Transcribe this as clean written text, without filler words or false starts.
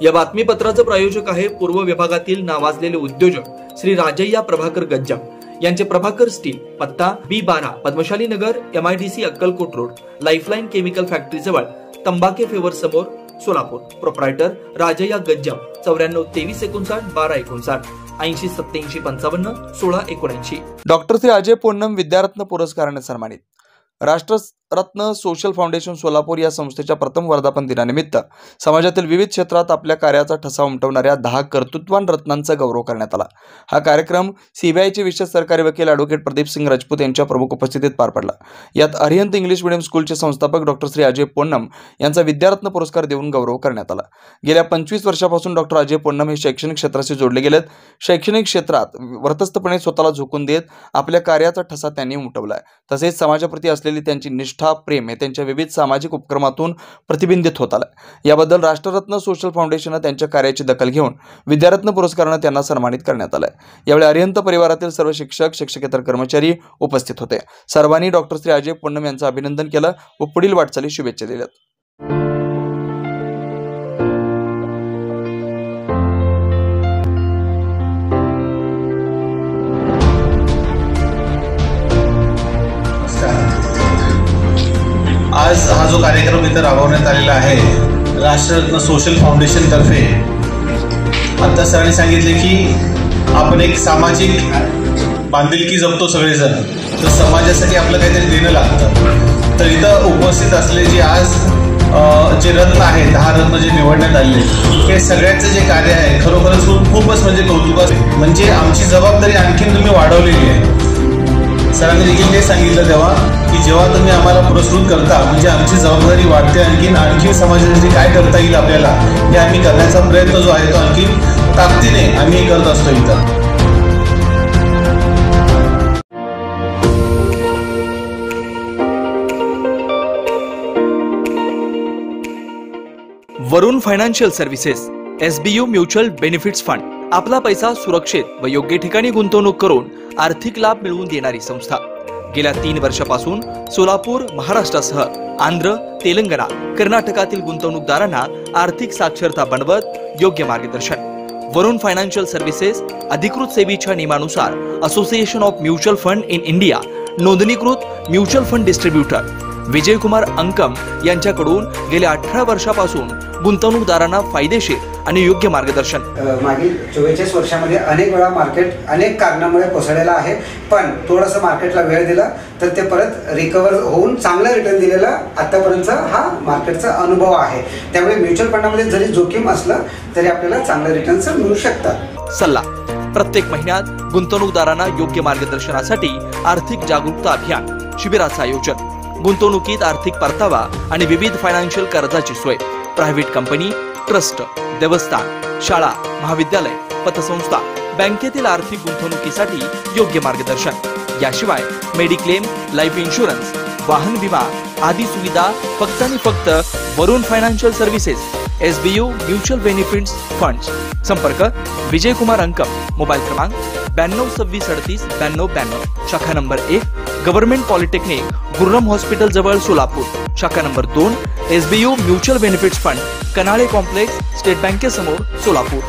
या बातमीपत्राचे प्रायोजक आहे पूर्व विभागातील नावाजलेले उद्योजक श्री राजय्या प्रभाकर गज्जम यांचे प्रभाकर स्टील, पत्ता B12 पद्मशाली नगर, MIDC Akkalkot road, lifeline chemical factory जवळ, तंबाके फेवर समोर, सोलापूर. प्रोप्रायटर राजय्या गज्जम 94 23 59 12 59 80 87 55 16 79. डॉक्टर श्री अजय पोन्नम विद्यारत्न पुरस्काराने सन्मानित. राष्ट्ररत्न सोशल फाउंडेशन सोलापूर या संस्थेच्या प्रथम वर्धापन दिनानिमित्त समाजातील विविध क्षेत्रात आपल्या कार्याचा ठसा उमटवणाऱ्या 10 कर्तृत्वान रत्नांचा गौरव करण्यात आला. हा कार्यक्रम CBIचे विशेष सरकारी वकील ॲडव्होकेट प्रदीप सिंग राजपूत यांच्या प्रमुख उपस्थितीत पार पडला. यात अरिहंत इंग्लिश मीडियम स्कूलचे संस्थापक डॉक्टर श्री अजय पोन्नम यांचा विद्यारत्न पुरस्कार देऊन गौरव करण्यात आला. गेल्या 25 वर्षापासून डॉक्टर अजय पोन्नम हे शैक्षणिक क्षेत्राशी जोडले गेलेत. शैक्षणिक क्षेत्रात वर्तस्तपणे स्वतःला झोकून देत आपल्या कार्याचा ठसा त्यांनी उमटवलाय. तसेच समाजाप्रती असलेली त्यांची निष्ठा, प्रेम हे त्यांच्या विविध सामाजिक उपक्रमातून प्रतिबिंबित होत आलं. याबद्दल राष्ट्ररत्न सोशल फाउंडेशनने त्यांच्या कार्याची दखल घेऊन विद्यारत्न पुरस्काराने त्यांना सन्मानित करण्यात आलंय. यावेळी अरिहंत परिवारातील सर्व शिक्षक, शिक्षकेतर कर्मचारी उपस्थित होते. सर्वांनी डॉक्टर श्री अजय पोन्नम यांचं अभिनंदन केलं व पुढील वाटचाली शुभेच्छा दिल्यात. आज हा जो कार्यक्रम इथं राबवण्यात आलेला आहे राष्ट्ररत्न सोशल फाउंडेशन तर्फे, आता सरांनी सांगितले की आपण एक सामाजिक बांधिलकी जपतो सगळेजण, तर समाजासाठी आपलं काहीतरी देणं लागतं. तर इथं उपस्थित असले जे आज जे रत्न आहे, 10 रत्न जे निवडण्यात आले, हे सगळ्यांचं जे कार्य आहे खरोखरच खूपच म्हणजे कौतुकाचं. म्हणजे आमची जबाबदारी आणखीन तुम्ही वाढवलेली आहे. सरांनी देखील ते सांगितलं तेव्हा की जेव्हा तुम्ही आम्हाला पुरस्कृत करता म्हणजे आमची जबाबदारी वाढते. आणखीन समाजासाठी काय करता येईल आपल्याला हे आम्ही करण्याचा प्रयत्न जो आहे तो आणखीन ताकदीने आम्ही करत असतो. इथं Varun financial services, SBU mutual benefits fund. आपला पैसा सुरक्षित व योग्य ठिकाणी गुंतवणूक करून आर्थिक लाभ मिळवून देणारी संस्था. गेल्या 3 वर्षापासून सोलापूर, महाराष्ट्रासह आंध्र, तेलंगणा, कर्नाटकातील गुंतवणूकदारांना आर्थिक साक्षरता बनवत योग्य मार्गदर्शन. वरुण फायनान्शियल सर्व्हिसेस अधिकृत सेवेच्या नियमानुसार association of mutual fund in India नोंदणीकृत mutual fund distributor Vijaykumar Ankam यांच्याकडून गेल्या 18 वर्षापासून गुंतवणूकदारांना फायदेशीर आणि योग्य मार्गदर्शन. मागील 44 वर्षामध्ये अनेक वेळा मार्केट अनेक कारणामुळे कोसळलेलं आहे, पण थोडंसं मार्केटला वेळ दिला तर ते परत रिकवर होऊन चांगलं रिटर्न दिलेला आतापर्यंतचा हा मार्केटचा अनुभव आहे. त्यामुळे म्युच्युअल फंडामध्ये जरी जोखीम असलं तरी आपल्याला चांगलं रिटर्न्स मिळू शकतात. सल्ला. प्रत्येक महिन्यात गुंतवणूकदारांना योग्य मार्गदर्शनासाठी आर्थिक जागरूकता अभियान शिबिराचं आयोजन. गुंतवणुकीत आर्थिक परतावा आणि विविध फायनान्शियल कर्जाची सोय. प्रायव्हेट कंपनी, ट्रस्ट, देवस्थान, शाळा, महाविद्यालय, पतसंस्था, बँकेतील आर्थिक गुंतवणुकीसाठी योग्य मार्गदर्शन. याशिवाय मेडिक्लेम, लाईफ इन्शुरन्स, वाहन विमा आदी सुविधा फक्त आणि फक्त Varun financial services, SBU mutual benefits funds. संपर्क विजयकुमार अंकम. मोबाईल क्रमांक 92 26 38 92 92. शाखा number 1 government polytechnic, Gururam hospital जवळ सोलापूर. शाखा number 2 SBU mutual benefits fund, Kanale complex, state बँकेसमोर, सोलापूर.